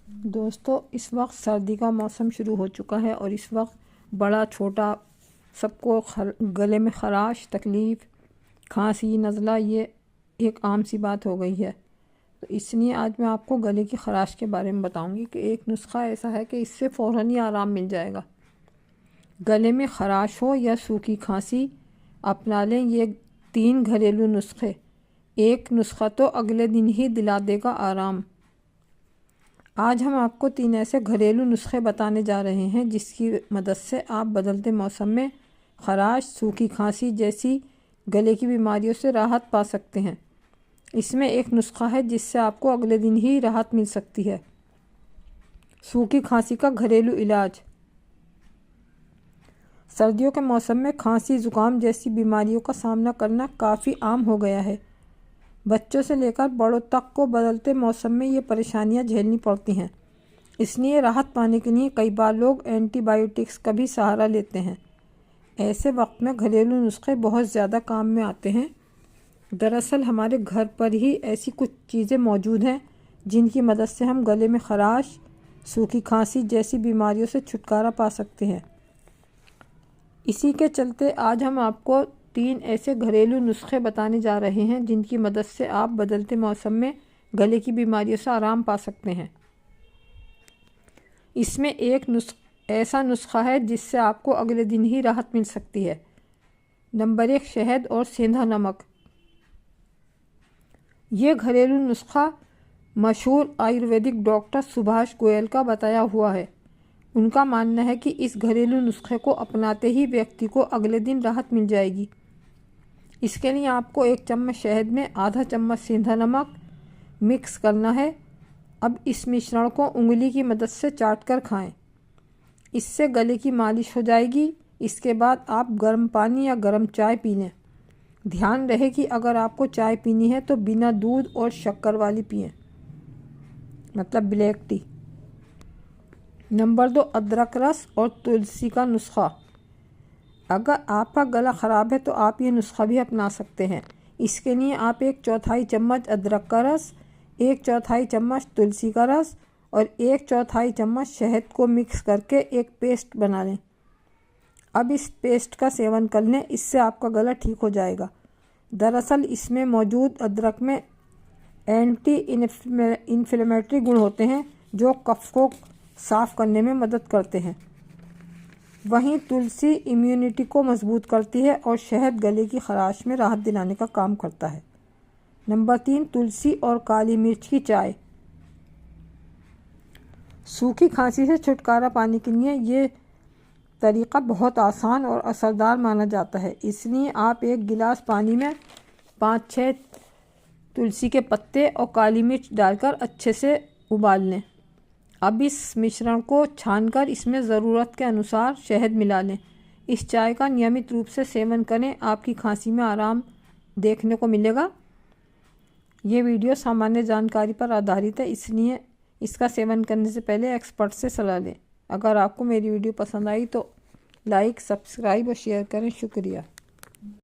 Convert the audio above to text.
दोस्तों, इस वक्त सर्दी का मौसम शुरू हो चुका है और इस वक्त बड़ा छोटा सबको गले में ख़राश, तकलीफ़, खांसी, नज़ला ये एक आम सी बात हो गई है। तो इसलिए आज मैं आपको गले की ख़राश के बारे में बताऊंगी कि एक नुस्खा ऐसा है कि इससे फ़ौरन ही आराम मिल जाएगा। गले में ख़राश हो या सूखी खांसी, अपना लें ये 3 घरेलू नुस्खे। एक नुस्खा तो अगले दिन ही दिला देगा आराम। आज हम आपको 3 ऐसे घरेलू नुस्खे बताने जा रहे हैं जिसकी मदद से आप बदलते मौसम में ख़राश, सूखी खांसी जैसी गले की बीमारियों से राहत पा सकते हैं। इसमें एक नुस्खा है जिससे आपको अगले दिन ही राहत मिल सकती है। सूखी खांसी का घरेलू इलाज। सर्दियों के मौसम में खांसी, ज़ुकाम जैसी बीमारियों का सामना करना काफ़ी आम हो गया है। बच्चों से लेकर बड़ों तक को बदलते मौसम में ये परेशानियां झेलनी पड़ती हैं। इसलिए राहत पाने के लिए कई बार लोग एंटीबायोटिक्स का भी सहारा लेते हैं। ऐसे वक्त में घरेलू नुस्खे बहुत ज़्यादा काम में आते हैं। दरअसल हमारे घर पर ही ऐसी कुछ चीज़ें मौजूद हैं जिनकी मदद से हम गले में ख़राश, सूखी खांसी जैसी बीमारियों से छुटकारा पा सकते हैं। इसी के चलते आज हम आपको 3 ऐसे घरेलू नुस्खे बताने जा रहे हैं जिनकी मदद से आप बदलते मौसम में गले की बीमारियों से आराम पा सकते हैं। इसमें एक ऐसा नुस्खा है जिससे आपको अगले दिन ही राहत मिल सकती है। नंबर 1, शहद और सेंधा नमक। ये घरेलू नुस्खा मशहूर आयुर्वेदिक डॉक्टर सुभाष गोयल का बताया हुआ है। उनका मानना है कि इस घरेलू नुस्खे को अपनाते ही व्यक्ति को अगले दिन राहत मिल जाएगी। इसके लिए आपको 1 चम्मच शहद में आधा चम्मच सेंधा नमक मिक्स करना है। अब इस मिश्रण को उंगली की मदद से चाट कर खाएं। इससे गले की मालिश हो जाएगी। इसके बाद आप गर्म पानी या गर्म चाय पी लें। ध्यान रहे कि अगर आपको चाय पीनी है तो बिना दूध और शक्कर वाली पिएं, मतलब ब्लैक टी। नंबर 2, अदरक रस और तुलसी का नुस्खा। अगर आपका गला ख़राब है तो आप ये नुस्खा भी अपना सकते हैं। इसके लिए आप 1/4 चम्मच अदरक का रस, 1/4 चम्मच तुलसी का रस और 1/4 चम्मच शहद को मिक्स करके एक पेस्ट बना लें। अब इस पेस्ट का सेवन कर लें, इससे आपका गला ठीक हो जाएगा। दरअसल इसमें मौजूद अदरक में एंटी इन्फ्लेमेटरी गुण होते हैं जो कफ को साफ़ करने में मदद करते हैं। वहीं तुलसी इम्यूनिटी को मजबूत करती है और शहद गले की ख़राश में राहत दिलाने का काम करता है। नंबर 3, तुलसी और काली मिर्च की चाय। सूखी खांसी से छुटकारा पाने के लिए ये तरीक़ा बहुत आसान और असरदार माना जाता है। इसलिए आप 1 गिलास पानी में 5-6 तुलसी के पत्ते और काली मिर्च डालकर अच्छे से उबाल लें। अब इस मिश्रण को छानकर इसमें ज़रूरत के अनुसार शहद मिला लें। इस चाय का नियमित रूप से सेवन करें, आपकी खांसी में आराम देखने को मिलेगा। ये वीडियो सामान्य जानकारी पर आधारित है, इसलिए इसका सेवन करने से पहले एक्सपर्ट से सलाह लें। अगर आपको मेरी वीडियो पसंद आई तो लाइक, सब्सक्राइब और शेयर करें। शुक्रिया।